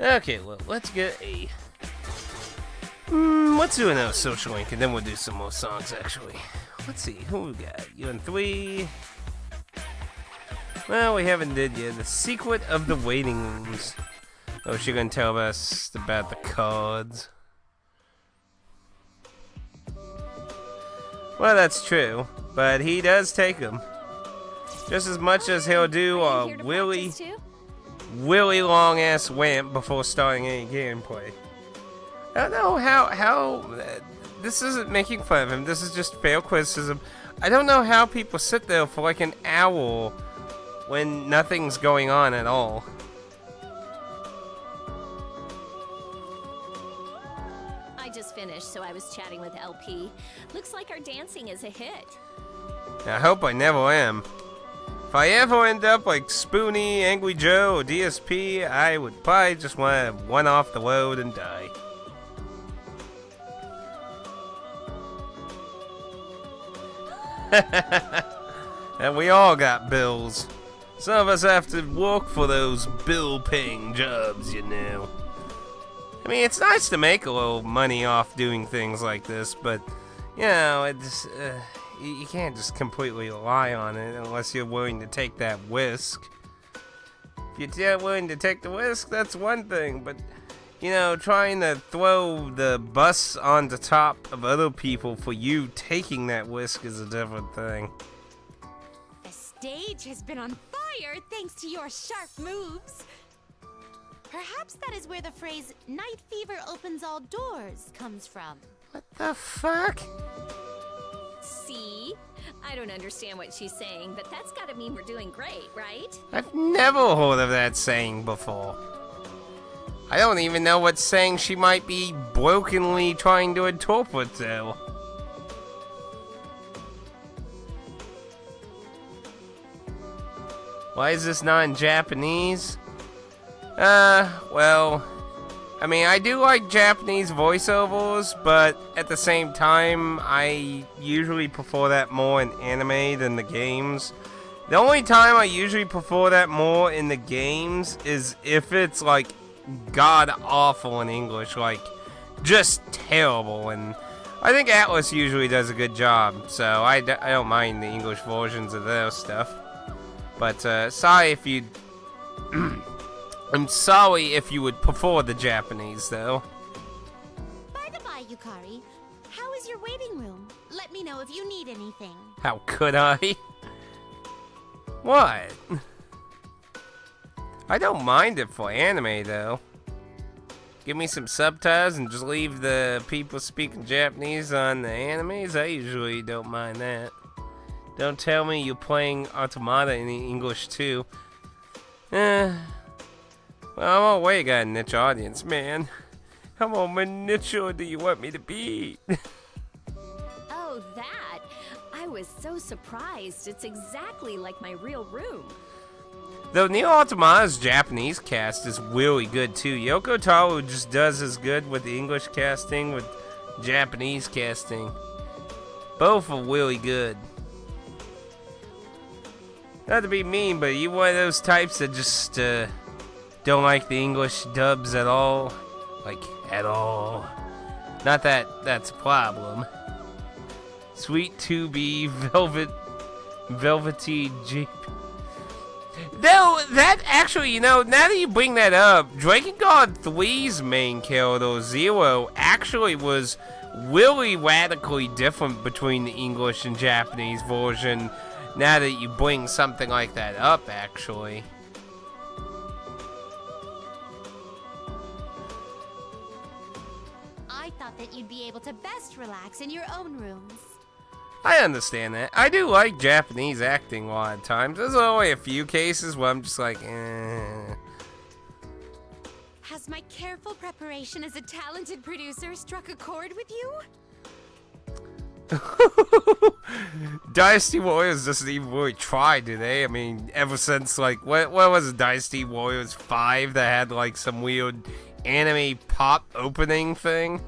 Okay, well, let's get a... let's do another social link, and then we'll do some more songs, actually. Let's see, who we got? You and 3... Well, we haven't did yet. The Secret of the Waiting Rooms. Oh, she's gonna tell us about the cards. Well, that's true, but he does take them. Just as much as he'll do a really long-ass wimp before starting any gameplay. I don't know how this isn't making fun of him, this is just fair criticism. I don't know how people sit there for like an hour when nothing's going on at all. I just finished, so I was chatting with LP. Looks like our dancing is a hit. I hope I never am. If I ever end up like Spoonie, Angry Joe, or DSP, I would probably just want to run off the road and die. And we all got bills. Some of us have to work for those bill-paying jobs, you know. I mean, it's nice to make a little money off doing things like this, but, you know, it's, you can't just completely rely on it unless you're willing to take that risk. If you're willing to take the risk, that's one thing, but, you know, trying to throw the bus on the top of other people for you taking that risk is a different thing. The stage has been on fire thanks to your sharp moves. Perhaps that is where the phrase, "Night fever opens all doors," comes from. What the fuck? See? I don't understand what she's saying, but that's gotta mean we're doing great, right? I've never heard of that saying before. I don't even know what saying she might be brokenly trying to interpret, though. Why is this not in Japanese? Well, I mean, I do like Japanese voiceovers, but at the same time, I usually prefer that more in anime than the games. The only time I usually prefer that more in the games is if it's, like, god-awful in English, like, just terrible, and I think Atlas usually does a good job, so I don't mind the English versions of their stuff. But, sorry if you... I'm sorry if you would prefer the Japanese, though. By the by, Yukari, how is your waiting room? Let me know if you need anything. How could I? What? I don't mind it for anime, though. Give me some subtitles and just leave the people speaking Japanese on the animes. I usually don't mind that. Don't tell me you're playing Automata in English, too. Well, I'm always got a niche audience, man. How more niche do you want me to be? Oh, that? I was so surprised. It's exactly like my real room. Though Nier Automata's Japanese cast is really good, too. Yoko Taro just does as good with the English casting with Japanese casting. Both are really good. Not to be mean, but you one of those types that just, don't like the English dubs at all. Like, at all. Not that that's a problem. Sweet 2B Velvety Jeep. Though, that actually, you know, now that you bring that up, Dragon God 3's main character, Zero, actually was really radically different between the English and Japanese version, now that you bring something like that up, actually. I thought that you'd be able to best relax in your own rooms. I understand that. I do like Japanese acting a lot of times. There's only a few cases where I'm just like, eh. Has my careful preparation as a talented producer struck a chord with you? Dynasty Warriors doesn't even really try, do they? I mean, ever since, like, what was it, Dynasty Warriors 5 that had, like, some weird anime pop opening thing?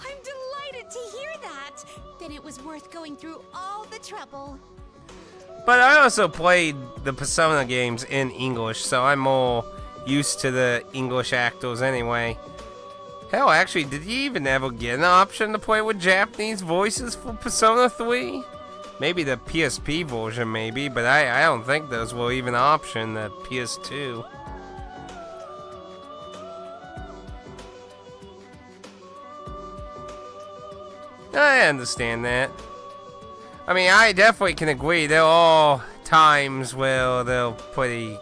I'm delighted to hear that! Then it was worth going through all the trouble. But I also played the Persona games in English, so I'm more used to the English actors anyway. Hell, actually, did you even ever get an option to play with Japanese voices for Persona 3? Maybe the PSP version, maybe, but I don't think those were even an option, the PS2. I understand that. I mean, I definitely can agree. There are times where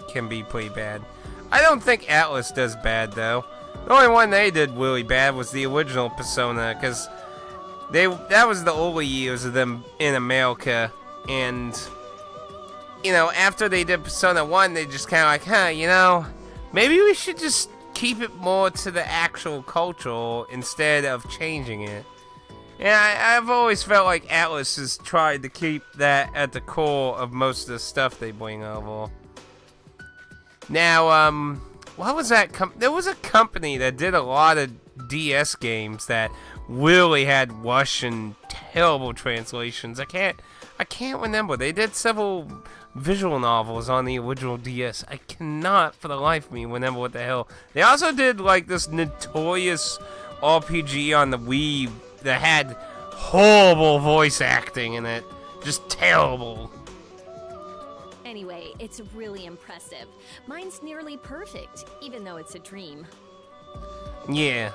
can be pretty bad. I don't think Atlas does bad though. The only one they did really bad was the original Persona, because that was the early years of them in America, and you know, after they did Persona 1, they just kind of like, huh, you know, maybe we should just keep it more to the actual culture instead of changing it. And I've always felt like Atlas has tried to keep that at the core of most of the stuff they bring over. Now, what was that? There was a company that did a lot of DS games that really had Russian terrible translations. I can't remember. They did several visual novels on the original DS. I cannot for the life of me remember what the hell. They also did like this notorious RPG on the Wii that had horrible voice acting in it. Just terrible. Anyway, it's really impressive. Mine's nearly perfect, even though it's a dream. Yeah.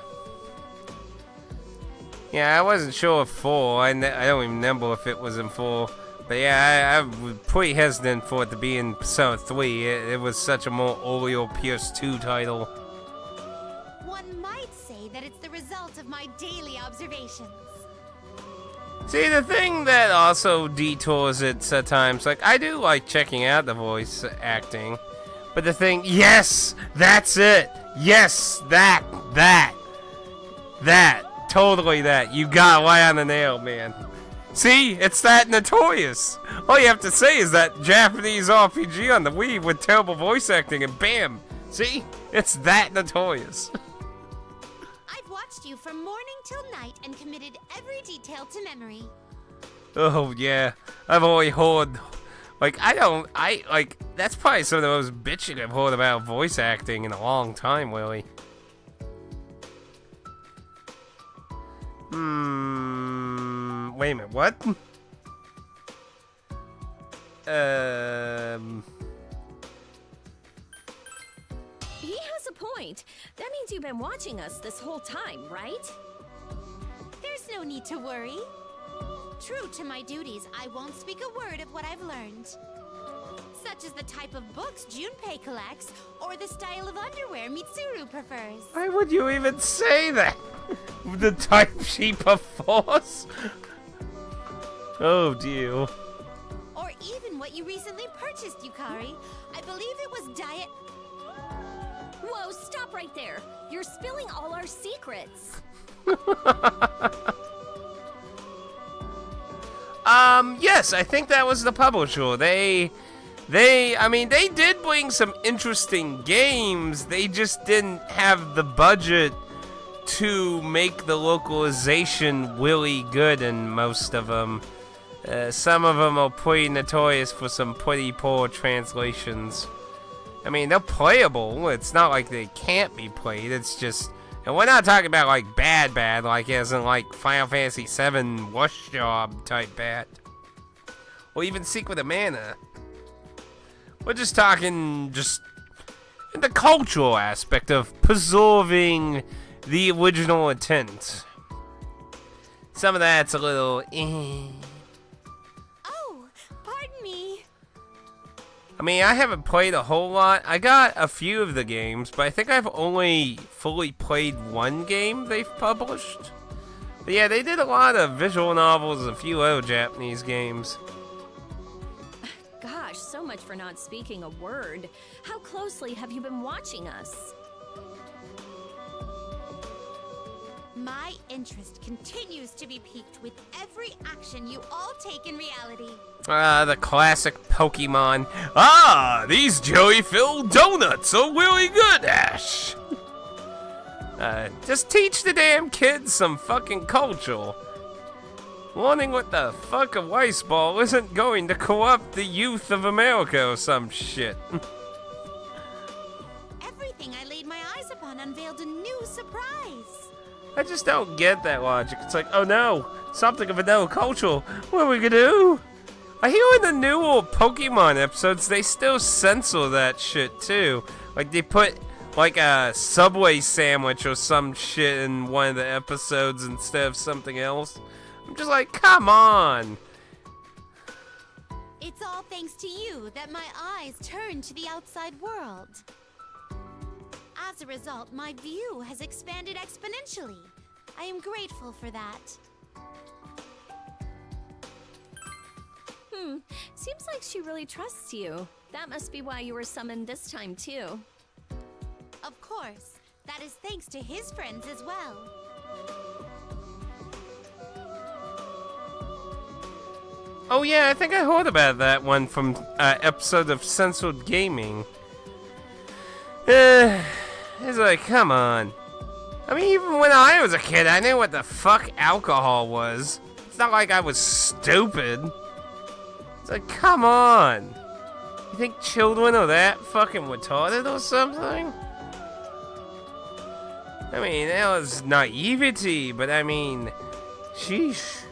Yeah, I wasn't sure if 4. I don't even remember if it was in 4. But yeah, I was pretty hesitant for it to be in Persona 3. It was such a more earlier PS2 title. One might say that it's the result of my daily observations. See, the thing that also detours it sometimes, like, I do like checking out the voice acting, but the thing, yes, that's it, yes, that, totally that, you got right on the nail, man. See, it's that notorious. All you have to say is that Japanese RPG on the Wii with terrible voice acting, and bam, see, it's that notorious. I've watched you from morning till night and committed every detail to memory. Oh yeah, I've only heard, like, that's probably some of the most bitching I've heard about voice acting in a long time, really. Wait a minute, what? He has a point. That means you've been watching us this whole time, right? There's no need to worry. True to my duties, I won't speak a word of what I've learned. Such as the type of books Junpei collects, or the style of underwear Mitsuru prefers. Why would you even say that? The type she prefers? Oh dear. Or even what you recently purchased, Yukari. I believe it was diet... Whoa, stop right there. You're spilling all our secrets. Yes, I think that was the publisher. I mean, they did bring some interesting games. They just didn't have the budget to make the localization really good in most of them. Some of them are pretty notorious for some pretty poor translations. I mean, they're playable. It's not like they can't be played. It's just... And we're not talking about, like, bad, like, as in, like, Final Fantasy VII Rush Job type bad. Or even Secret of Mana. We're just talking, the cultural aspect of preserving the original intent. Some of that's a little, Oh, pardon me. I mean, I haven't played a whole lot. I got a few of the games, but I think I've only fully played one game they've published. But yeah, they did a lot of visual novels and a few other Japanese games. Gosh, so much for not speaking a word. How closely have you been watching us? My interest continues to be piqued with every action you all take in reality. The classic Pokemon. Ah, these jelly-filled donuts are really good, Ash. Just teach the damn kids some fucking culture. Warning what the fuck a Weiss ball isn't going to co-opt the youth of America or some shit. Everything I laid my eyes upon unveiled a new surprise. I just don't get that logic. It's like, oh no, something of a no culture. What are we gonna do? I hear in the newer Pokemon episodes, they still censor that shit too. Like they put like a Subway sandwich or some shit in one of the episodes instead of something else. I'm just like, come on. It's all thanks to you that my eyes turned to the outside world. As a result, my view has expanded exponentially. I am grateful for that. Seems like she really trusts you. That must be why you were summoned this time, too. Of course, that is thanks to his friends as well. Oh yeah, I think I heard about that one from episode of Censored Gaming. It's like, come on. I mean, even when I was a kid, I knew what the fuck alcohol was. It's not like I was stupid. It's like, come on. You think children are that fucking retarded or something? I mean, that was naivety, but I mean, sheesh.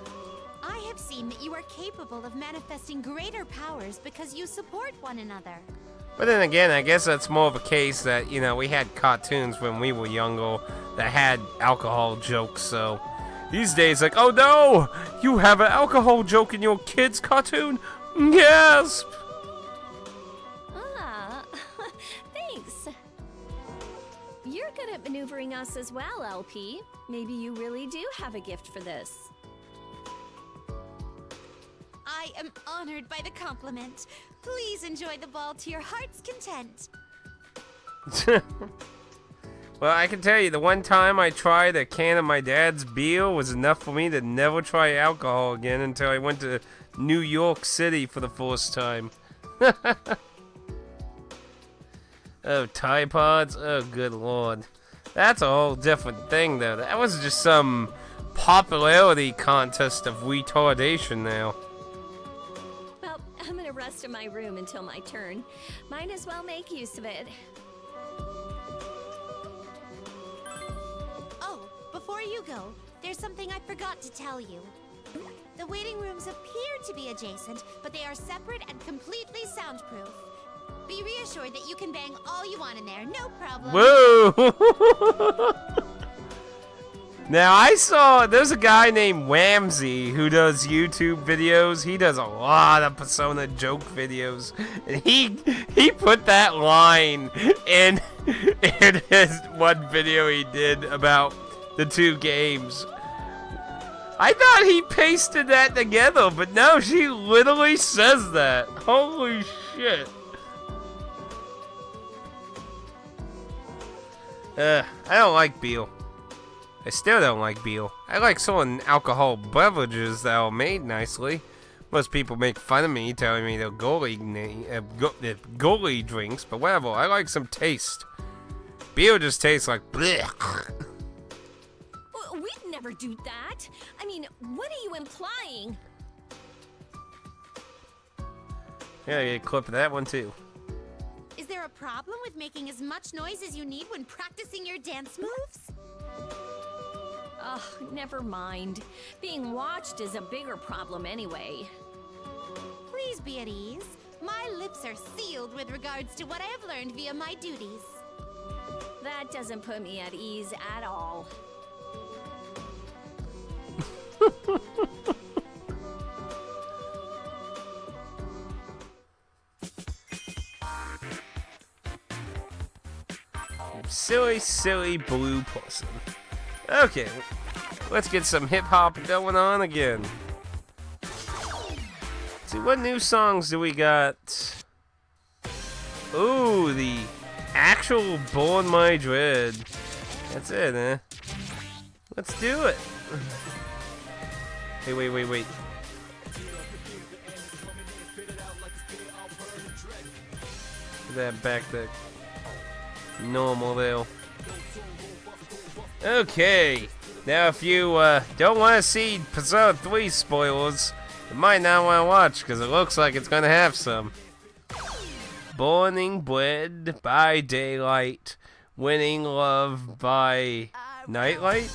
I have seen that you are capable of manifesting greater powers because you support one another. But then again, I guess that's more of a case that, you know, we had cartoons when we were younger that had alcohol jokes, so these days, like, oh no, you have an alcohol joke in your kid's cartoon? Gasp! Ah, thanks. You're good at maneuvering us as well, LP. Maybe you really do have a gift for this. I am honored by the compliment. Please enjoy the ball to your heart's content. Well, I can tell you, the one time I tried a can of my dad's beer was enough for me to never try alcohol again until I went to New York City for the first time. Oh, Tide Pods? Oh, good lord. That's a whole different thing, though. That was just some popularity contest of retardation now. Well, I'm gonna rest in my room until my turn. Might as well make use of it. Oh, before you go, there's something I forgot to tell you. The waiting rooms appear to be adjacent, but they are separate and completely soundproof. Be reassured that you can bang all you want in there, no problem. Whoa! Now, I saw, there's a guy named Whamsy who does YouTube videos. He does a lot of Persona joke videos. And he put that line in his one video he did about the two games. I thought he pasted that together, but no, she literally says that. Holy shit. I don't like beer. I still don't like beer. I like certain alcohol beverages that are made nicely. Most people make fun of me, telling me they're goalie drinks, but whatever. I like some taste. Beer just tastes like blech. We'd never do that. I mean, what are you implying? Yeah, get a clip of that one too. Is there a problem with making as much noise as you need when practicing your dance moves? Ugh, never mind. Being watched is a bigger problem anyway. Please be at ease. My lips are sealed with regards to what I have learned via my duties. That doesn't put me at ease at all. Silly blue person. Okay, let's get some hip-hop going on again. Let's see, what new songs do we got? Ooh, the actual Born My Dread. That's it, eh? Let's do it. Hey, wait. Put that back to normal there. Okay, Now, if you don't want to see Persona 3 spoilers, you might not want to watch, because it looks like it's going to have some. Burning bread by daylight, winning love by nightlight?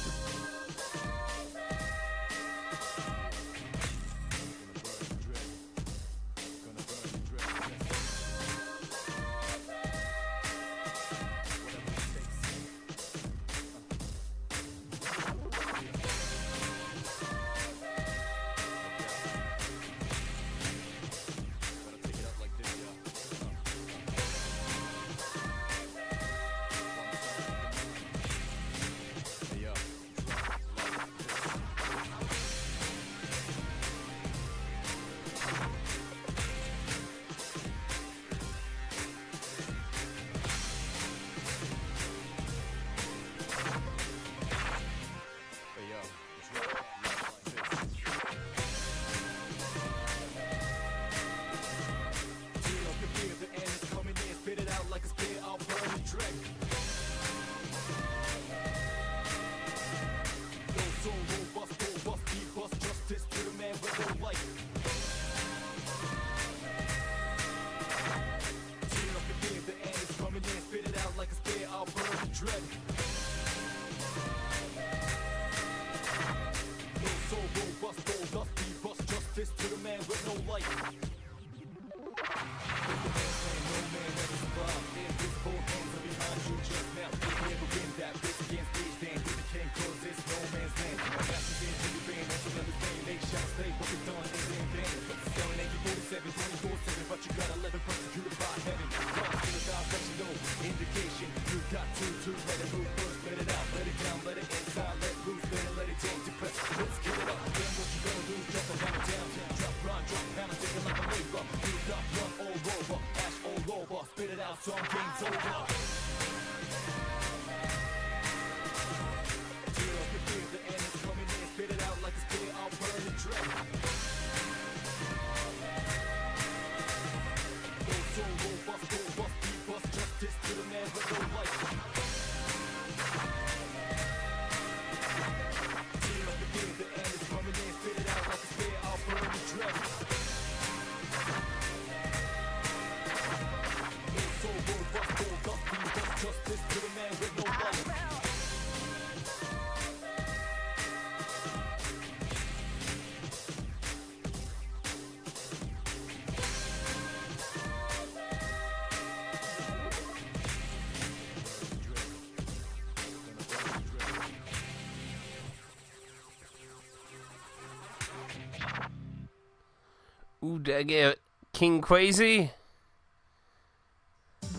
Ooh, did I get King Crazy?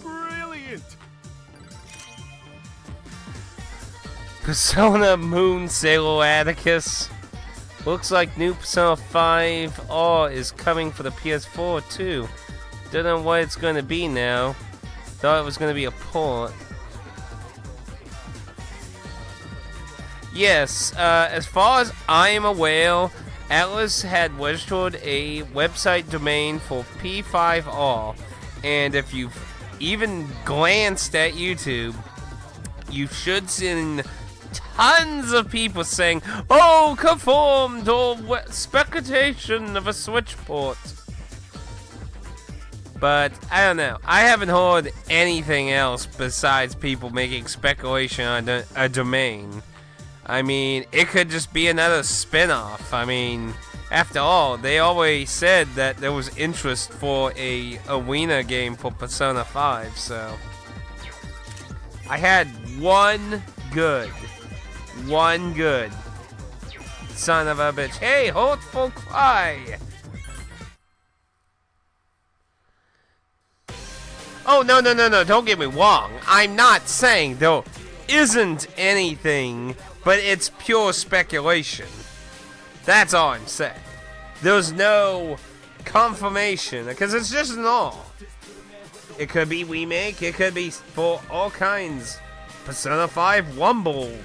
Brilliant! Persona Moon Sailor Atticus. Looks like new Persona 5 R is coming for the PS4 too. Don't know what it's going to be now. Thought it was going to be a port. Yes, as far as I am aware, Atlas had registered a website domain for P5R, and if you've even glanced at YouTube, you should see tons of people saying, "Oh, confirmed," or speculation of a Switch port. But I don't know. I haven't heard anything else besides people making speculation on a domain. I mean, it could just be another spin-off. I mean, after all, they always said that there was interest for a arena game for Persona 5, so I had one good son of a bitch. Hey, Hurtful cry. Oh, no, don't get me wrong. I'm not saying there isn't anything, but it's pure speculation. That's all I'm saying. There's no confirmation, because it's just an all. It could be remake, it could be for all kinds. Persona 5 Wumble.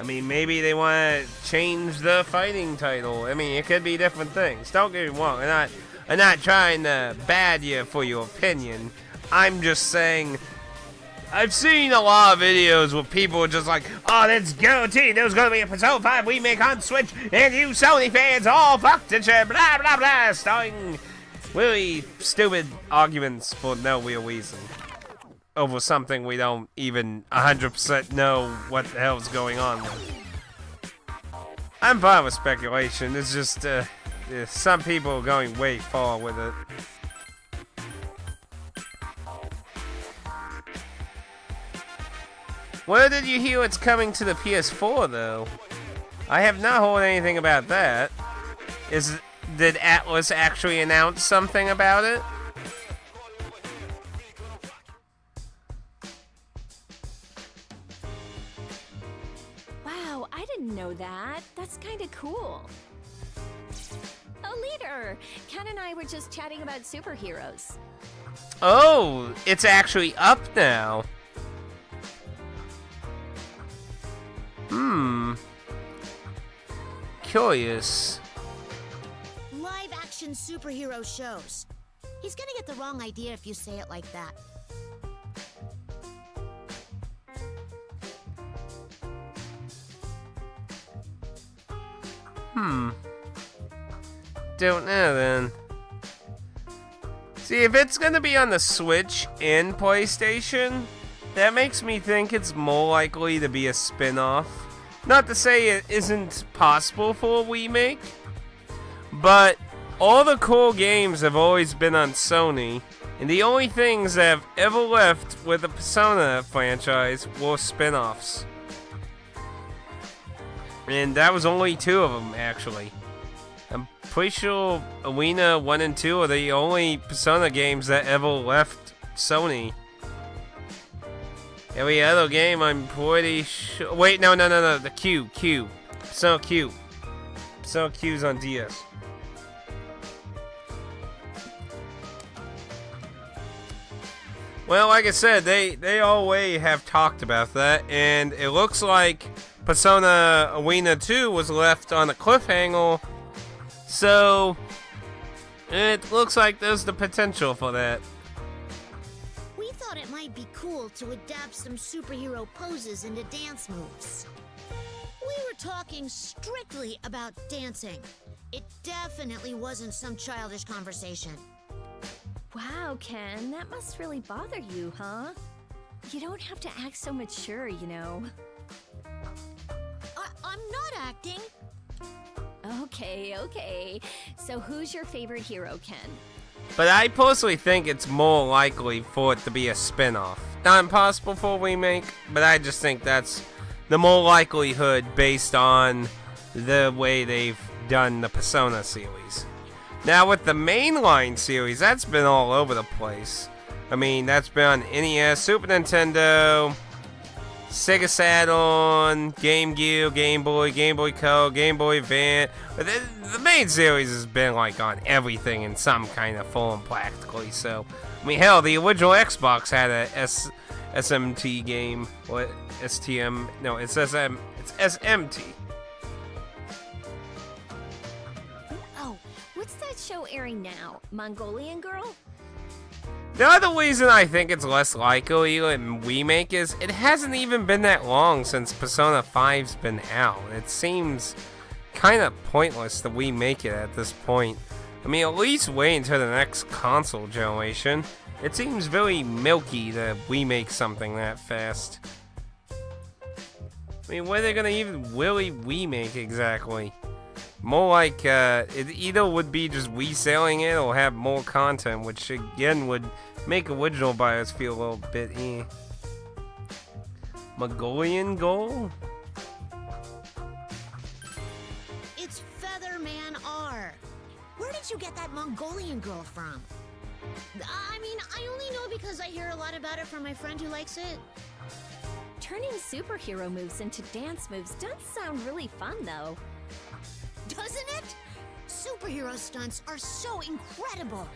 I mean, maybe they want to change the fighting title. I mean, it could be different things. Don't get me wrong. I'm not trying to bad you for your opinion. I'm just saying, I've seen a lot of videos where people are just like, oh, that's guaranteed. There's going to be a Persona 5 remake on Switch, and you Sony fans all fucked each other, blah, blah, blah, starting really stupid arguments for no real reason over something we don't even 100% know what the hell's going on with. I'm fine with speculation. It's just, some people are going way far with it. Where did you hear it's coming to the PS4, though? I have not heard anything about that. Did Atlas actually announce something about it? Wow, I didn't know that. That's kind of cool. Oh, leader! Ken and I were just chatting about superheroes. Oh, it's actually up now. Curious. Live action superhero shows. He's gonna get the wrong idea if you say it like that. Don't know then. See, if it's gonna be on the Switch and PlayStation, that makes me think it's more likely to be a spin-off. Not to say it isn't possible for a remake, but all the cool games have always been on Sony, and the only things that have ever left with the Persona franchise were spin-offs. And that was only 2 of them, actually. I'm pretty sure Arena 1 and 2 are the only Persona games that ever left Sony. Every other game, I'm pretty sure... Wait, no. The Q. Persona Q. Persona Q's on DS. Well, like I said, they always have talked about that, and it looks like Persona Arena 2 was left on a cliffhanger, so it looks like there's the potential for that. We thought it might be cool to adapt some superhero poses into dance moves. We were talking strictly about dancing. It definitely wasn't some childish conversation. Wow, Ken, that must really bother you, huh? You don't have to act so mature, you know. I'm not acting. Okay. So who's your favorite hero, Ken? But I personally think it's more likely for it to be a spin-off. Not impossible for a remake, but I just think that's the more likelihood based on the way they've done the Persona series. Now with the mainline series, that's been all over the place. I mean, that's been on NES, Super Nintendo, Sega Saturn, Game Gear, Game Boy Color, Game Boy Advance. But the main series has been like on everything in some kind of form practically. So, I mean, hell, the original Xbox had a SMT game. What? STM? No, it's SMT. Oh, what's that show airing now? Mongolian Girl? The other reason I think it's less likely to remake is it hasn't even been that long since Persona 5's been out. It seems kind of pointless to remake it at this point. I mean, at least wait until the next console generation. It seems very milky to remake something that fast. I mean, what are they gonna even really remake exactly? More like, it either would be just reselling it or have more content, which again would make original buyers feel a little bit Mongolian Goal? It's Featherman R. Where did you get that Mongolian Girl from? I mean, I only know because I hear a lot about it from my friend who likes it. Turning superhero moves into dance moves does sound really fun, though. Doesn't it? Superhero stunts are so incredible.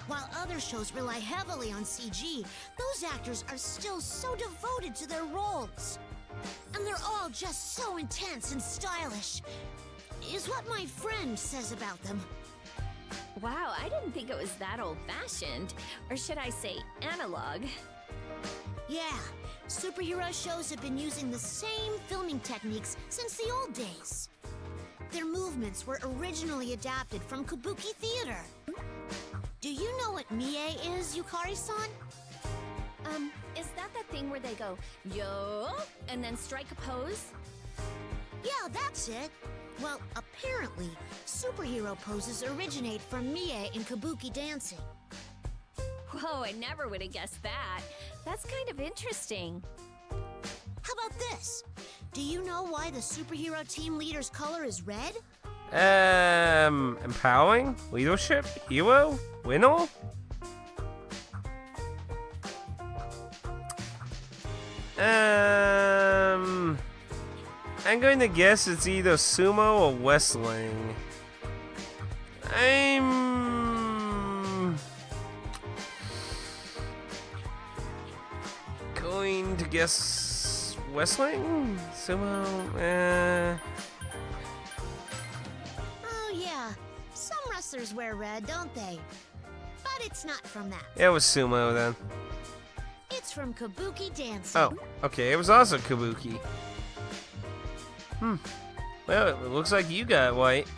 While other shows rely heavily on CG, those actors are still so devoted to their roles. And they're all just so intense and stylish, is what my friend says about them. Wow, I didn't think it was that old-fashioned. Or should I say analog? Yeah, superhero shows have been using the same filming techniques since the old days. Their movements were originally adapted from kabuki theater. Do you know what mie is, Yukari-san? Is that the thing where they go, yo, and then strike a pose? Yeah, that's it. Well, apparently, superhero poses originate from mie in kabuki dancing. Whoa, I never would have guessed that. That's kind of interesting. How about this? Do you know why the superhero team leader's color is red? Empowering? Leadership? Hero? Winner? I'm going to guess it's either sumo or wrestling. I'm going to guess wrestling? Sumo? Oh yeah, some wrestlers wear red, don't they? But it's not from that. It was sumo then. It's from kabuki dancing. Oh, okay, it was also kabuki. Well, it looks like you got white.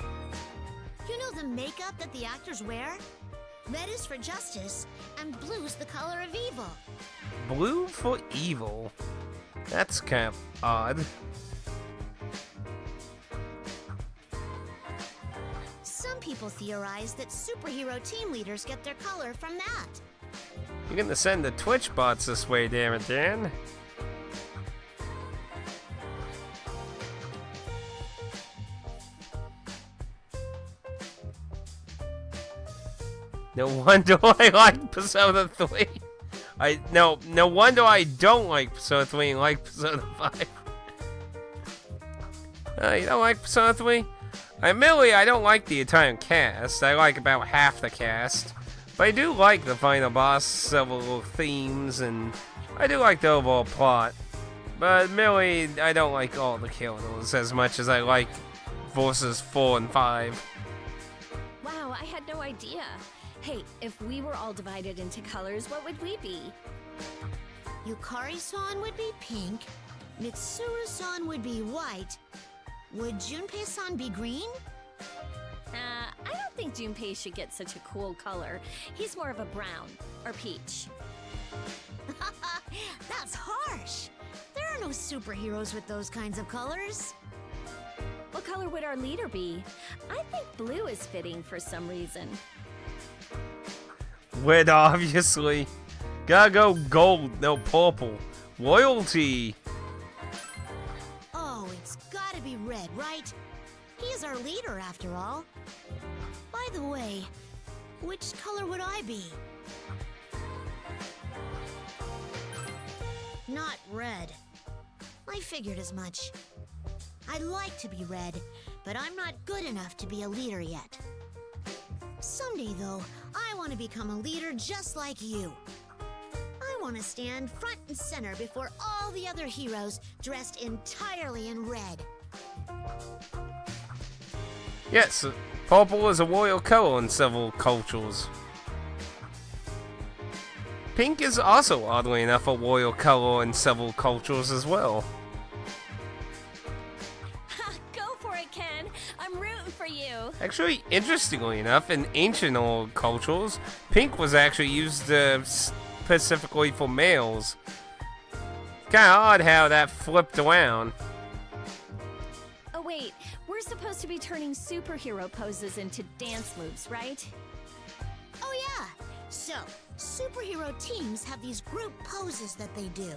You know the makeup that the actors wear? Red is for justice, and blue's the color of evil. Blue for evil. That's kind of odd. Some people theorize that superhero team leaders get their color from that. You're gonna send the Twitch bots this way, damn it, Dan. No wonder I like Persona 3. No wonder I don't like Persona 3 and like Persona 5. You don't like Persona 3? Admittedly, I don't like the entire cast. I like about half the cast. But I do like the final boss, several themes, and I do like the overall plot. But admittedly, I don't like all the characters as much as I like Versus 4 and 5. Wow, I had no idea. Hey, if we were all divided into colors, what would we be? Yukari-san would be pink, Mitsuru-san would be white. Would Junpei-san be green? I don't think Junpei should get such a cool color. He's more of a brown or peach. That's harsh. There are no superheroes with those kinds of colors. What color would our leader be? I think blue is fitting for some reason. Red, obviously. Gotta go gold, no purple. Loyalty. Oh, it's gotta be red, right? He's our leader, after all. By the way, which color would I be? Not red. I figured as much. I'd like to be red, but I'm not good enough to be a leader yet. Someday, though, I want to become a leader just like you. I want to stand front and center before all the other heroes dressed entirely in red. Yes, purple is a royal color in several cultures. Pink is also, oddly enough, a royal color in several cultures as well. Go for it, Ken. I'm rooting for you. Actually, interestingly enough, in ancient old cultures, pink was actually used specifically for males. Kinda odd how that flipped around. Oh, wait. We're supposed to be turning superhero poses into dance moves, right? Oh yeah! So, superhero teams have these group poses that they do.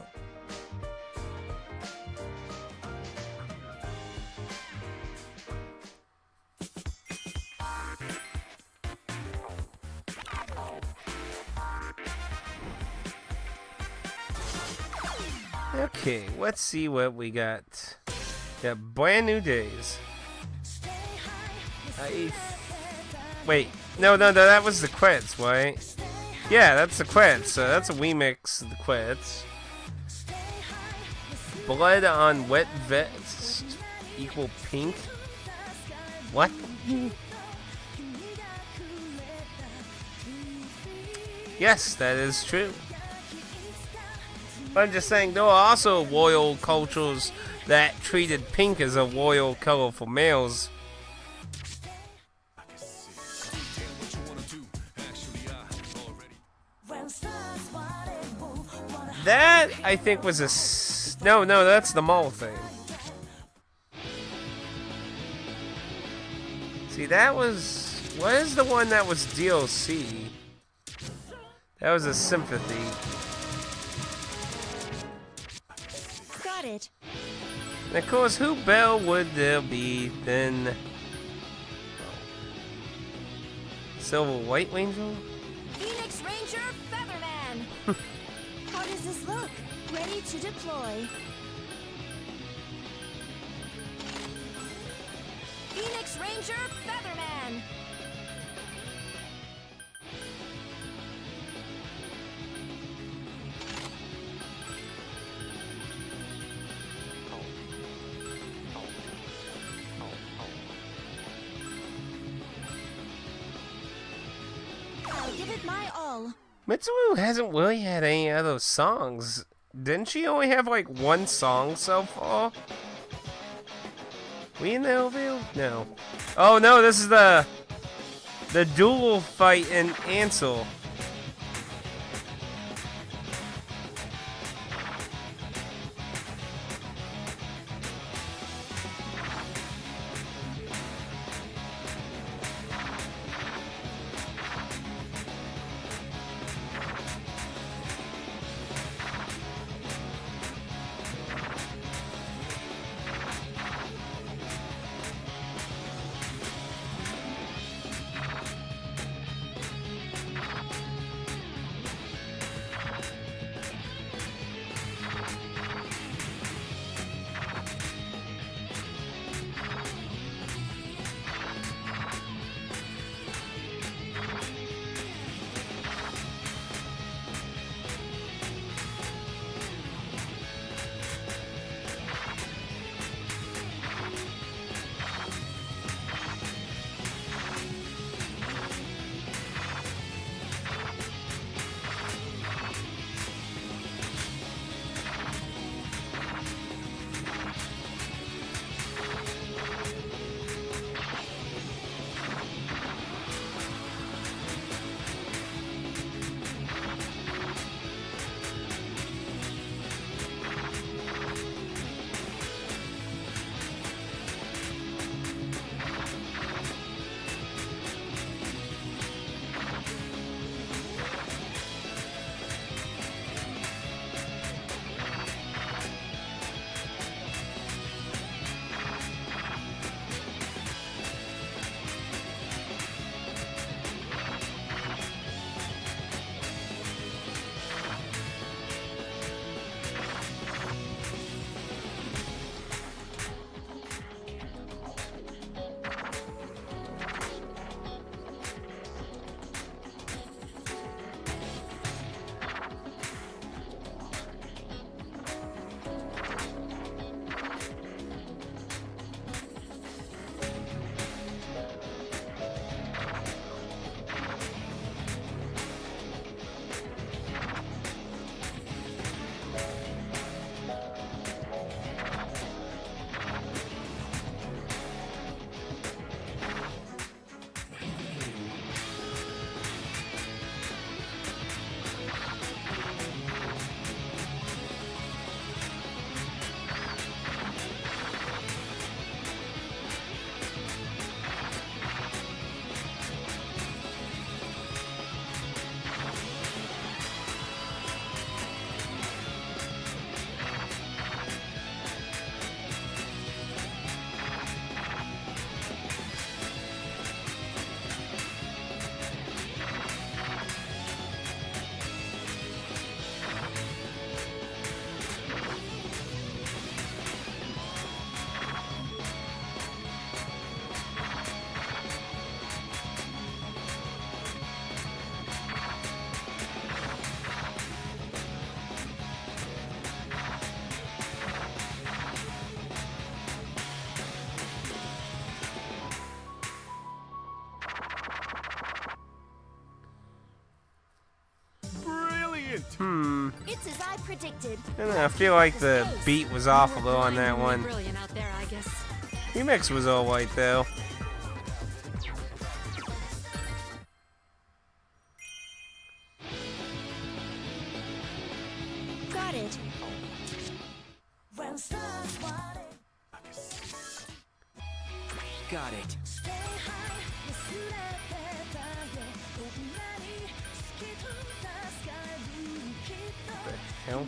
Okay, let's see what we got. Got brand new days. Wait, no, that was the quits, right? Yeah, that's the quits, so that's a remix of the quits. Blood on wet vest equal pink? What? Yes, that is true. I'm just saying, there are also royal cultures that treated pink as a royal color for males. That, I think, was a... No, that's the mole thing. See, that was... What is the one that was DLC? That was a sympathy. Got it. And of course, who bell would there be then? Silver White Angel? Phoenix Ranger Featherman! How does this look? Ready to deploy. Phoenix Ranger Featherman! I'll give it my all. Mitsuru hasn't really had any other songs. Didn't she only have like one song so far? We in the Elville? No. Oh no, this is the duel fight in Ansel. It's as I predicted. I don't know, I feel like the beat was off a little on that one. Brilliant out there, I guess. Remix was alright though. Got it. Got it. Hell.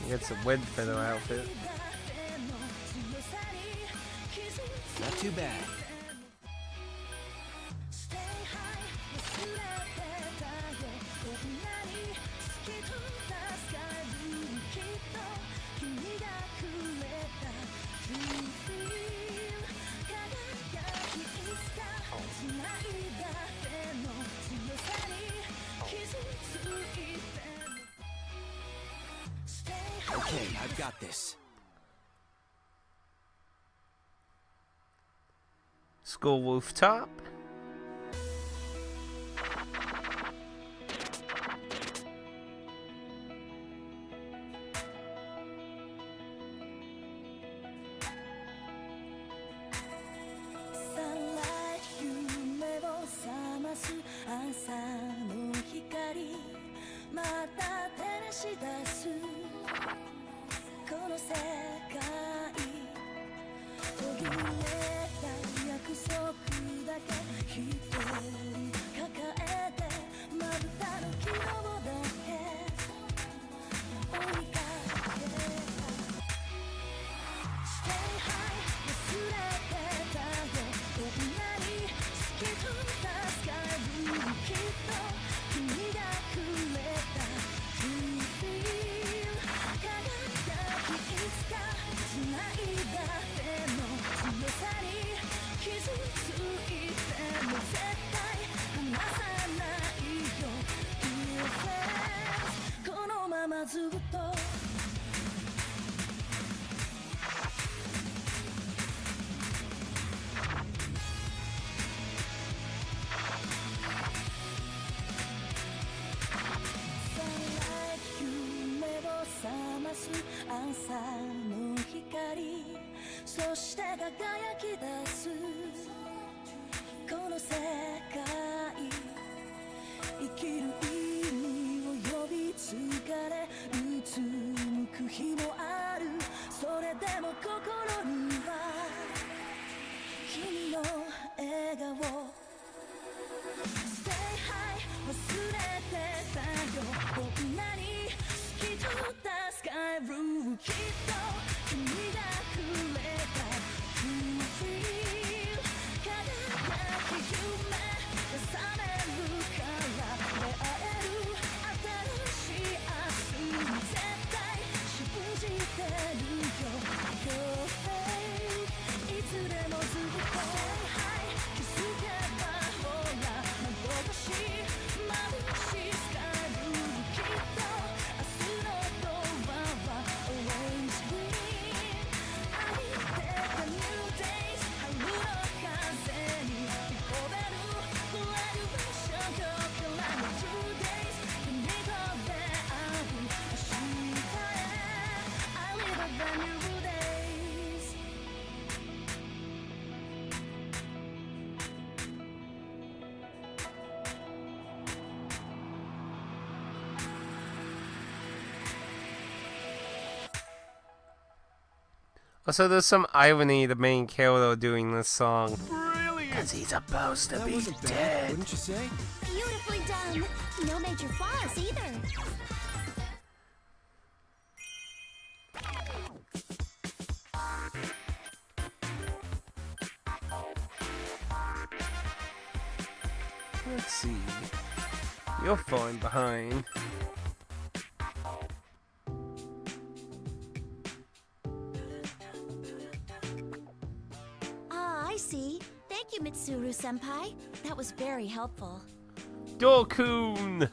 It's a web feather outfit. Not too bad. Okay, I've got this. School rooftop. Also, there's some irony to main character doing this song. Brilliant! Because he's supposed to That be wasn't bad, dead. wouldn't you say? Beautifully done. No major flaws either. Let's see. You're falling behind. Ah, I see. Thank you, Mitsuru-senpai. That was very helpful. Dokun,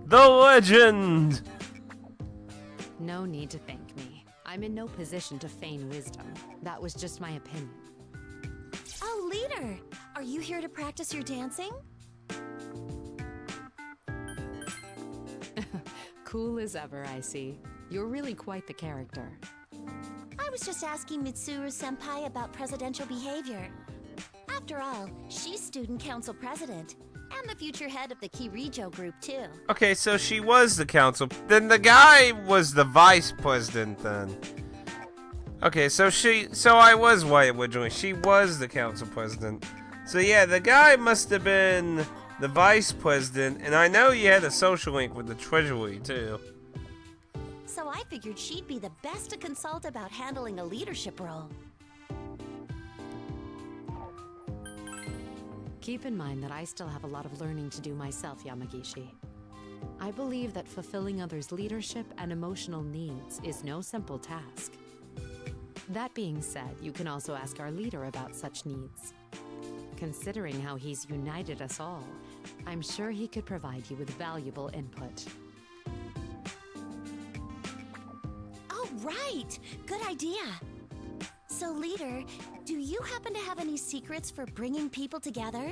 the legend! No need to thank me. I'm in no position to feign wisdom. That was just my opinion. Oh, leader! Are Are you here to practice your dancing? Cool as ever, I see. You're really quite the character. I was just asking Mitsuru-senpai about presidential behavior. After all, she's student council president, and the future head of the Kirijo group, too. Okay, so she was the council. Then the guy was the vice president, then. Okay, so I was right originally. She was the council president. So yeah, the guy must have been the vice president, and I know you had a social link with the treasury, too. So I figured she'd be the best to consult about handling a leadership role. Keep in mind that I still have a lot of learning to do myself, Yamagishi. I believe that fulfilling others' leadership and emotional needs is no simple task. That being said, you can also ask our leader about such needs. Considering how he's united us all, I'm sure he could provide you with valuable input. Oh, right! Good idea! So, leader, do you happen to have any secrets for bringing people together?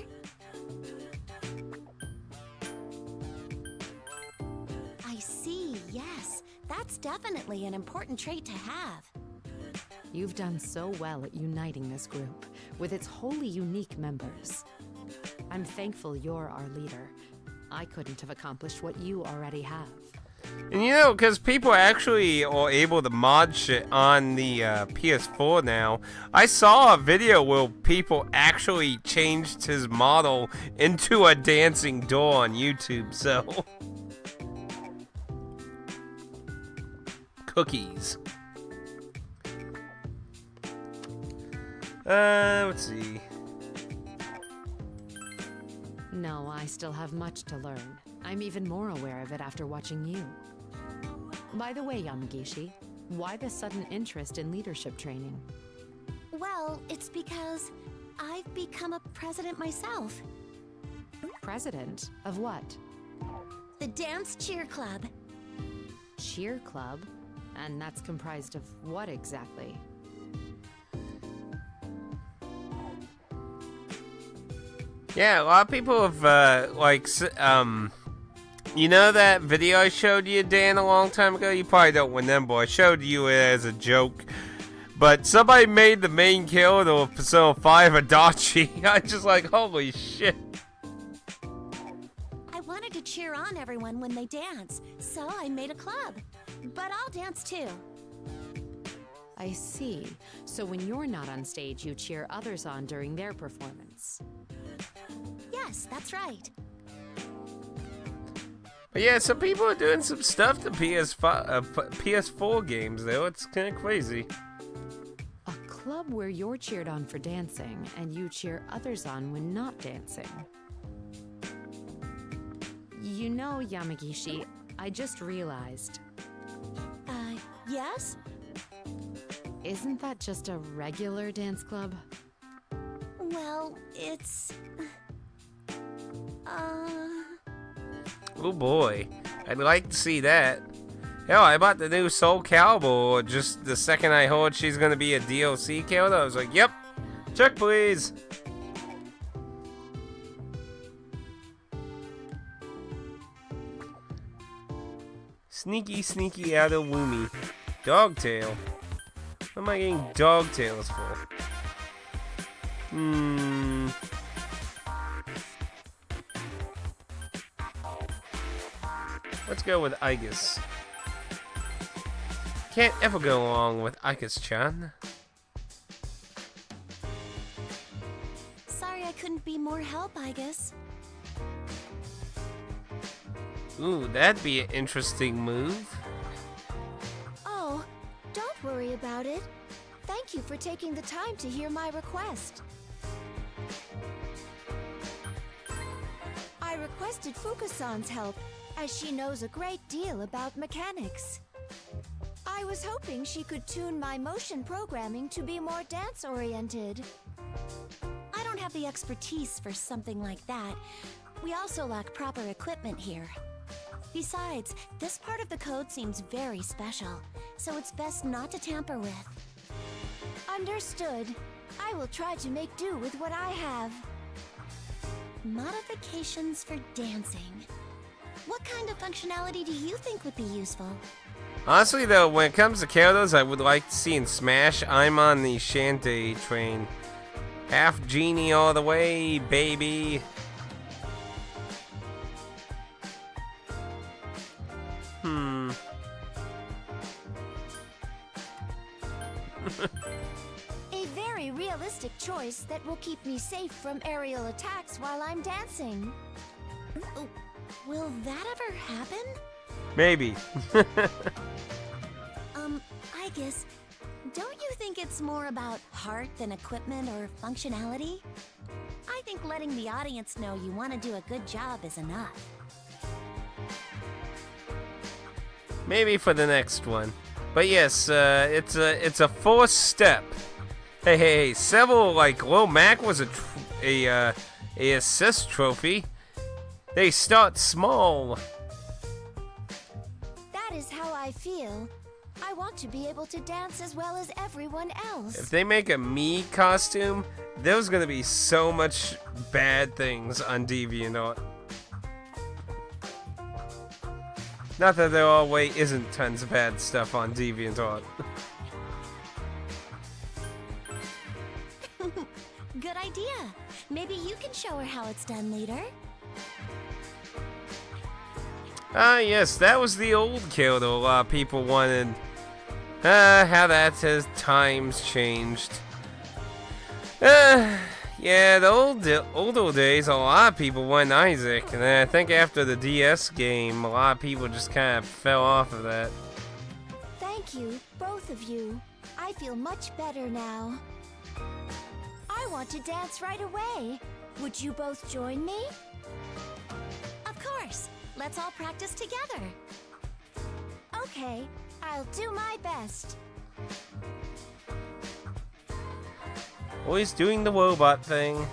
I see, yes. That's definitely an important trait to have. You've done so well at uniting this group, with its wholly unique members. I'm thankful you're our leader. I couldn't have accomplished what you already have. And you know, because people actually are able to mod shit on the PS4 now. I saw a video where people actually changed his model into a dancing door on YouTube, so... Cookies. Let's see. No, I still have much to learn. I'm even more aware of it after watching you. By the way, Yamagishi, why the sudden interest in leadership training? Well, it's because I've become a president myself. President? Of what? The Dance Cheer Club. Cheer club? And that's comprised of what exactly? Yeah, a lot of people have, you know that video I showed you, Dan, a long time ago? You probably don't remember. I showed you it as a joke. But somebody made the main character of Persona 5 Adachi. I just like, holy shit. I wanted to cheer on everyone when they dance, so I made a club. But I'll dance too. I see. So when you're not on stage, you cheer others on during their performance. Yes, that's right. But yeah, some people are doing some stuff to PS4 games, though. It's kind of crazy. A club where you're cheered on for dancing, and you cheer others on when not dancing. You know, Yamagishi, I just realized. Yes? Isn't that just a regular dance club? Well, it's... Oh boy, I'd like to see that. Hell, I bought the new Soul Calibur just the second I heard she's gonna be a DLC character. I was like, yep, check please. Sneaky, sneaky out of Woomy. Dogtail. What am I getting dogtails for? Let's go with Igus. Can't ever go wrong with Igus-chan. Sorry I couldn't be more help, I guess. Ooh, that'd be an interesting move. Oh, don't worry about it. Thank you for taking the time to hear my request. I requested Fuka-san's help, as she knows a great deal about mechanics. I was hoping she could tune my motion programming to be more dance-oriented. I don't have the expertise for something like that. We also lack proper equipment here. Besides, this part of the code seems very special, so it's best not to tamper with. Understood. I will try to make do with what I have. Modifications for dancing. What kind of functionality do you think would be useful? Honestly, though, when it comes to characters I would like to see in Smash, I'm on the Shantae train. Half genie all the way, baby. A very realistic choice that will keep me safe from aerial attacks while I'm dancing. Oh, will that ever happen? Maybe. I guess, don't you think it's more about heart than equipment or functionality? I think letting the audience know you want to do a good job is enough. Maybe for the next one. But yes, it's a fourth step. Hey, several, like Lil Mac was a assist trophy. They start small. That is how I feel. I want to be able to dance as well as everyone else. If they make a me costume, there's gonna be so much bad things on DeviantArt. Not that there always isn't tons of bad stuff on DeviantArt. Good idea. Maybe you can show her how it's done later. Ah, yes, that was the old kill that a lot of people wanted. How that has times changed. Yeah, the older days, a lot of people wanted Isaac, and then I think after the DS game, a lot of people just kind of fell off of that. Thank you, both of you. I feel much better now. I want to dance right away. Would you both join me? Of course. Let's all practice together. Okay, I'll do my best. Always doing the robot thing.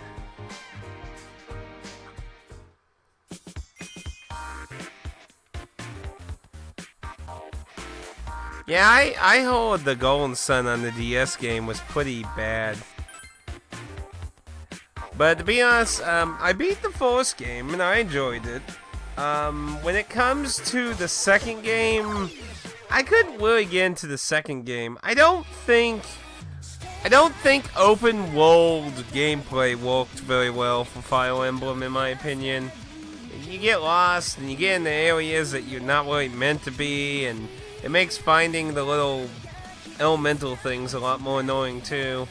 Yeah, I heard the Golden Sun on the DS game was pretty bad. But to be honest, I beat the first game and I enjoyed it. When it comes to the second game, I couldn't really get into the second game. I don't think open world gameplay worked very well for Fire Emblem, in my opinion. You get lost and you get into areas that you're not really meant to be, and it makes finding the little elemental things a lot more annoying too.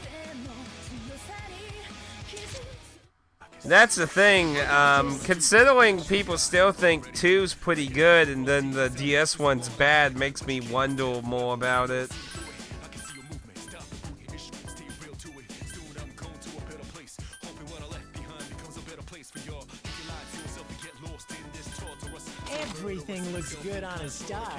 That's the thing, considering people still think 2's pretty good and then the DS one's bad, makes me wonder more about it. Everything looks good on a star.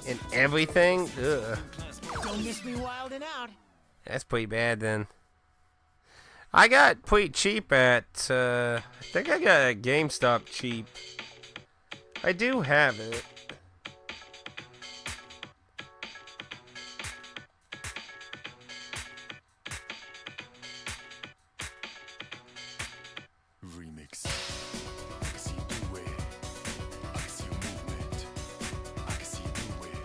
And everything? Ugh. Don't miss me wildin' out. That's pretty bad then. I got pretty cheap at, I think I got a GameStop cheap. I do have it. Remix. I can see you do it. I can see your movement. I can see you do it.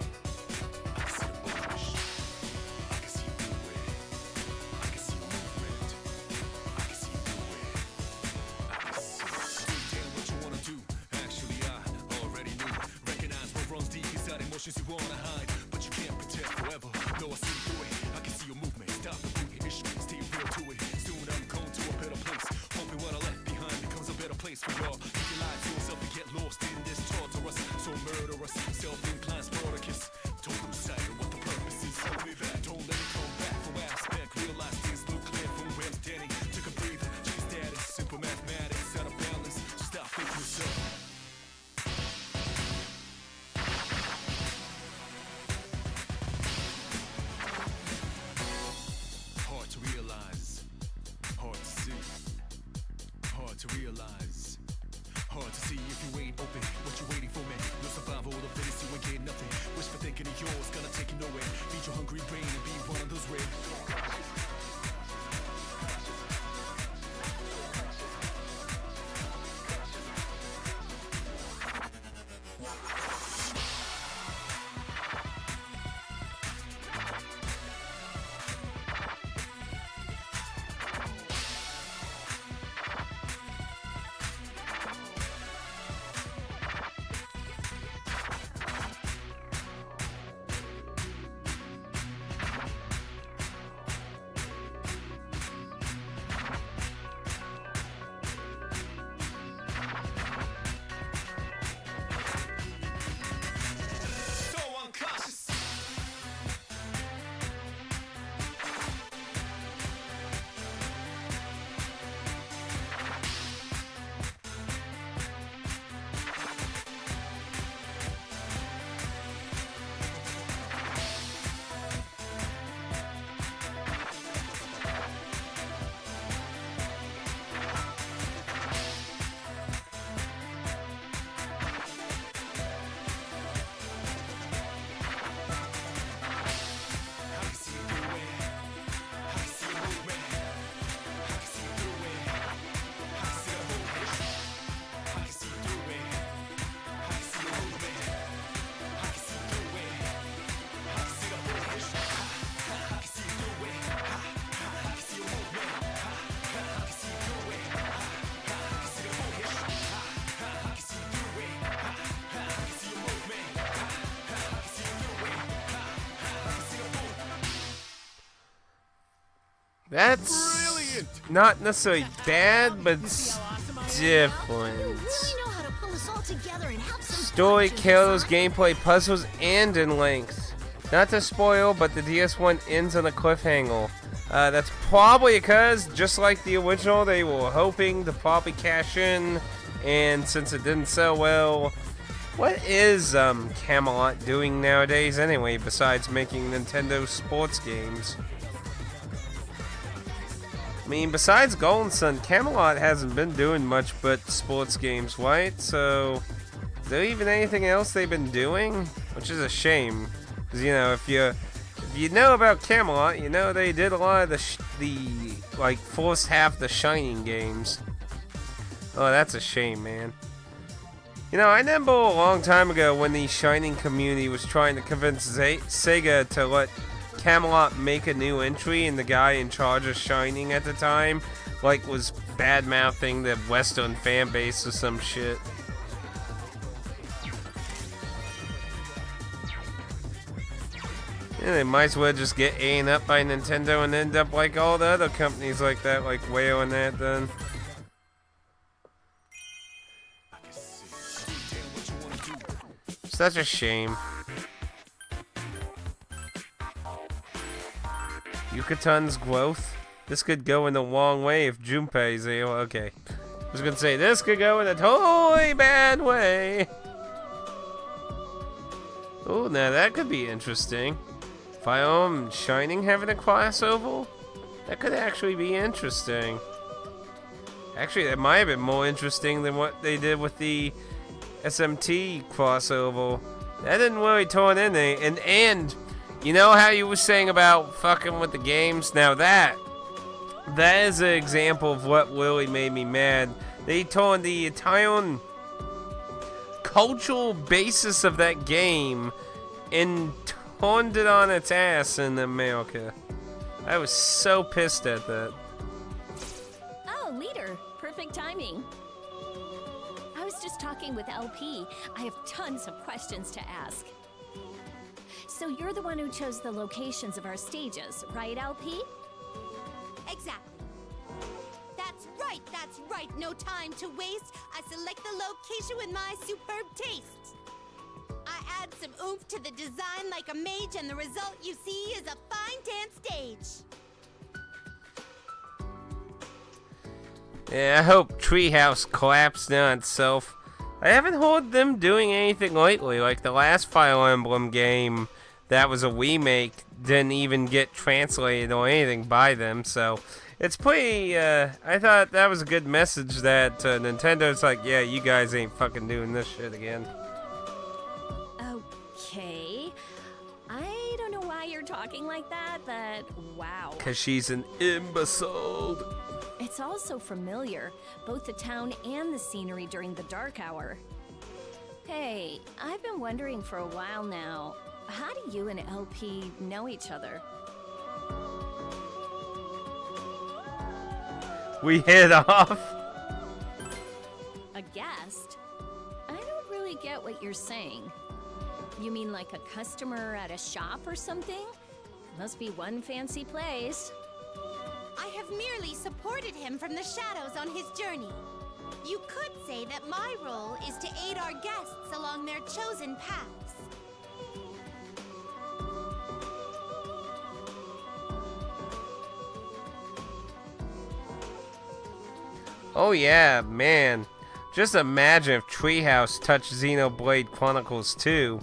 I can see the motion. I can see you do it. I can see your movement. I can see you do it. I can see damn what you wanna do. Actually, I already knew. Recognize what runs deep inside emotions you wanna hide, but you can't pretend forever. No, I see you do it. I can see your movement. Stop the movie issue. Stay real to it. Soon I'm going to a better place. Hoping what I left behind becomes a better place for y'all. You can lie to yourself and get lost in this torturous, so murderous, self-inclined Spartacus. Don't lose sight of what the purpose is. Hold me back, don't let it come back from where I spent. Realize things look clear from where I'm standing. Took a breather, check status, simple mathematics, out of balance. Stop thinking yourself. That's Brilliant! not necessarily bad, but it's different. You really know how to pull us all together and have some Story, fun, kills, Jason. gameplay, puzzles, and in length. Not to spoil, but the DS1 ends on a cliffhanger. That's probably because, just like the original, they were hoping to probably cash in, and since it didn't sell well, what is Camelot doing nowadays anyway, besides making Nintendo sports games? I mean, besides Golden Sun, Camelot hasn't been doing much but sports games, right? So, is there even anything else they've been doing? Which is a shame, because you know, if you know about Camelot, you know they did a lot of the like first half the Shining games. Oh, that's a shame, man. You know, I remember a long time ago when the Shining community was trying to convince Sega to let Camelot make a new entry, and the guy in charge of Shining at the time, like, was bad-mouthing the Western fan base or some shit. Yeah, they might as well just get A&ed up by Nintendo and end up like all the other companies like that, like Wayo and that then. Such a shame. Yukatan's growth. This could go in the wrong way if Junpei's here. Okay. I was gonna say, this could go in a totally bad way. Oh, now that could be interesting. Fire and Shining having a crossover? That could actually be interesting. Actually, that might have been more interesting than what they did with the SMT crossover. That didn't really turn in there. And you know how you were saying about fucking with the games? Now that is an example of what really made me mad. They turned the entire cultural basis of that game and turned it on its ass in America. I was so pissed at that. Oh, leader, perfect timing. I was just talking with LP. I have tons of questions to ask. So you're the one who chose the locations of our stages, right, LP? Exactly. That's right. No time to waste. I select the location with my superb taste. I add some oomph to the design like a mage, and the result you see is a fine dance stage. Yeah, I hope Treehouse collapsed on itself. I haven't heard them doing anything lately, like the last Fire Emblem game that was a remake didn't even get translated or anything by them, so it's pretty, I thought that was a good message that Nintendo's like, yeah, you guys ain't fucking doing this shit again. Okay. I don't know why you're talking like that, but wow. Cause she's an imbecile. It's all so familiar, both the town and the scenery during the dark hour. Hey, I've been wondering for a while now, how do you and LP know each other? We hit off. A guest? I don't really get what you're saying. You mean like a customer at a shop or something? Must be one fancy place. I have merely supported him from the shadows on his journey. You could say that my role is to aid our guests along their chosen paths. Oh yeah, man. Just imagine if Treehouse touched Xenoblade Chronicles 2.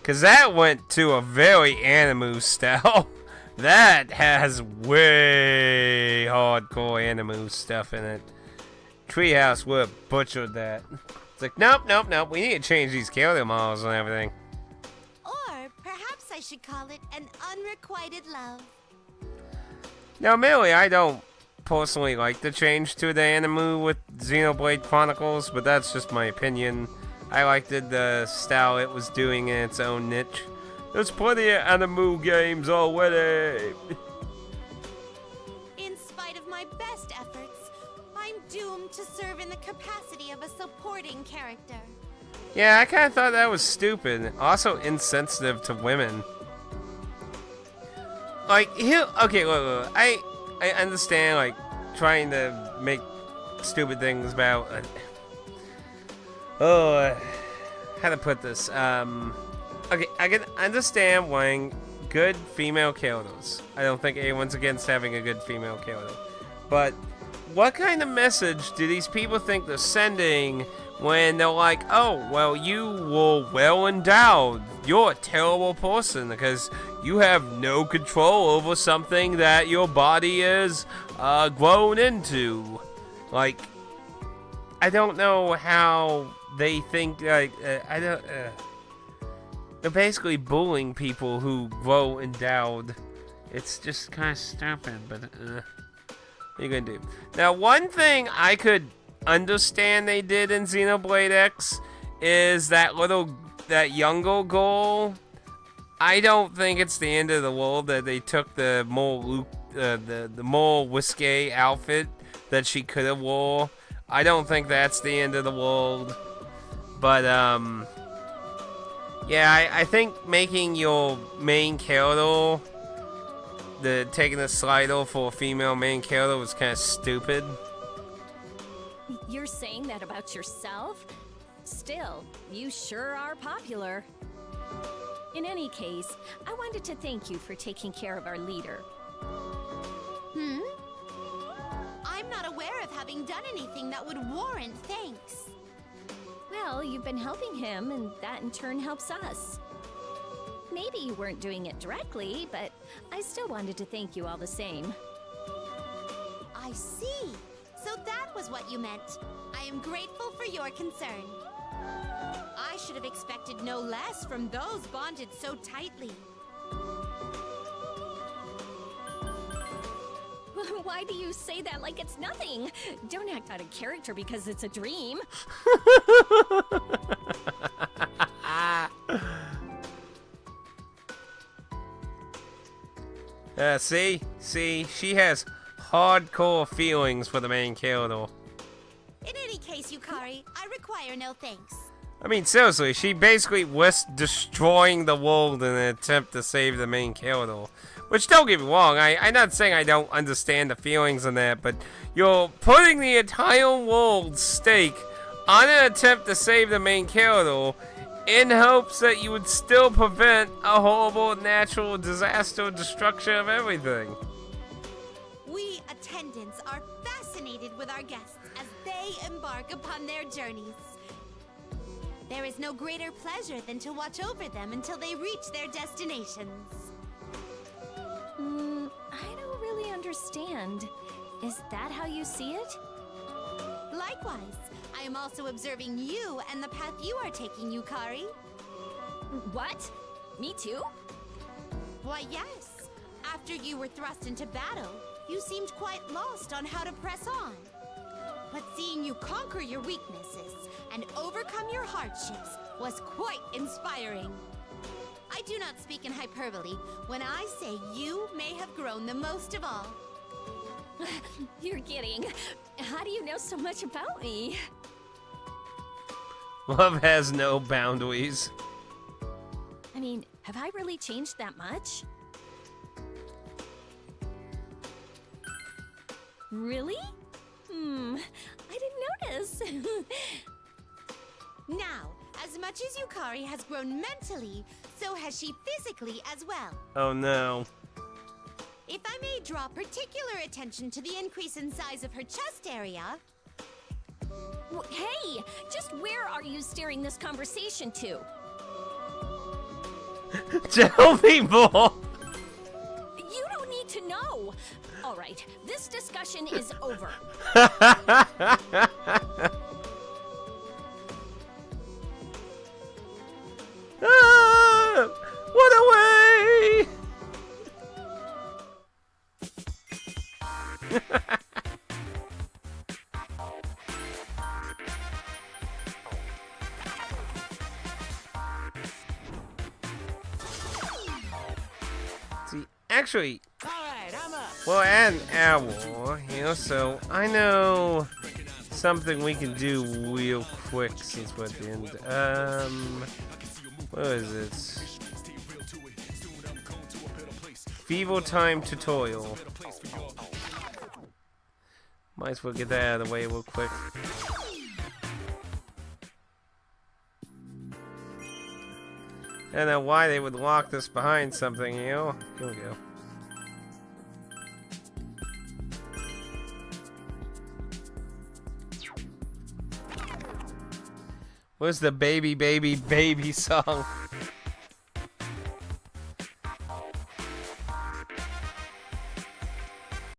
Cause that went to a very anime style. That has way hardcore anime stuff in it. Treehouse would have butchered that. It's like, nope. We need to change these character models and everything. Or perhaps I should call it an unrequited love. Now, mainly, I don't personally like the change to the anime with Xenoblade Chronicles, but that's just my opinion. I liked the style it was doing in its own niche. There's plenty of anime games already. In spite of my best efforts, I'm doomed to serve in the capacity of a supporting character. Yeah, I kind of thought that was stupid. Also insensitive to women. Like, okay, look. I understand, like, trying to make stupid things about... how to put this? Okay, I can understand wanting good female characters. I don't think anyone's against having a good female character. But what kind of message do these people think they're sending when they're like, oh, well, you were well endowed. You're a terrible person because you have no control over something that your body is grown into. Like, I don't know how they think, like, I don't, they're basically bullying people who grow endowed. It's just kind of stupid, but, what are you gonna do? Now, one thing I could understand they did in Xenoblade X is that younger girl. I don't think it's the end of the world that they took the more risque outfit that she could have wore. I don't think that's the end of the world. But, yeah, I think making your main character, taking the slider for a female main character was kind of stupid. You're saying that about yourself? Still, you sure are popular. In any case, I wanted to thank you for taking care of our leader. I'm not aware of having done anything that would warrant thanks. Well, you've been helping him, and that in turn helps us. Maybe you weren't doing it directly, but I still wanted to thank you all the same. I see. So that was what you meant. I am grateful for your concern. I should have expected no less from those bonded so tightly. Why do you say that like it's nothing? Don't act out of character because it's a dream. See, she has hardcore feelings for the main character. In any case, Yukari, I require no thanks. I mean, seriously, she basically was destroying the world in an attempt to save the main character. Which, don't get me wrong, I'm not saying I don't understand the feelings in that, but you're putting the entire world's stake on an attempt to save the main character in hopes that you would still prevent a horrible natural disaster destruction of everything. We attendants are fascinated with our guests as they embark upon their journeys. There is no greater pleasure than to watch over them until they reach their destinations. I don't really understand. Is that how you see it? Likewise, I am also observing you and the path you are taking, Yukari. What? Me too? Why, yes. After you were thrust into battle, you seemed quite lost on how to press on. But seeing you conquer your weaknesses and overcome your hardships was quite inspiring. I do not speak in hyperbole when I say you may have grown the most of all. You're kidding. How do you know so much about me? Love has no boundaries. I mean, have I really changed that much? Really? I didn't notice. Now, as much as Yukari has grown mentally, so has she physically as well. Oh no. If I may draw particular attention to the increase in size of her chest area... Hey, just where are you steering this conversation to? Tell me more. You don't need to know. All right, this discussion is over. What away! See, actually, All right, I'm up. well, add an hour here, so I know something we can do real quick since we're at the end. What is it? Feeble time tutorial. Might as well get that out of the way real quick. I don't know why they would lock this behind something, you know? Here we go. Where's the baby, baby, baby song?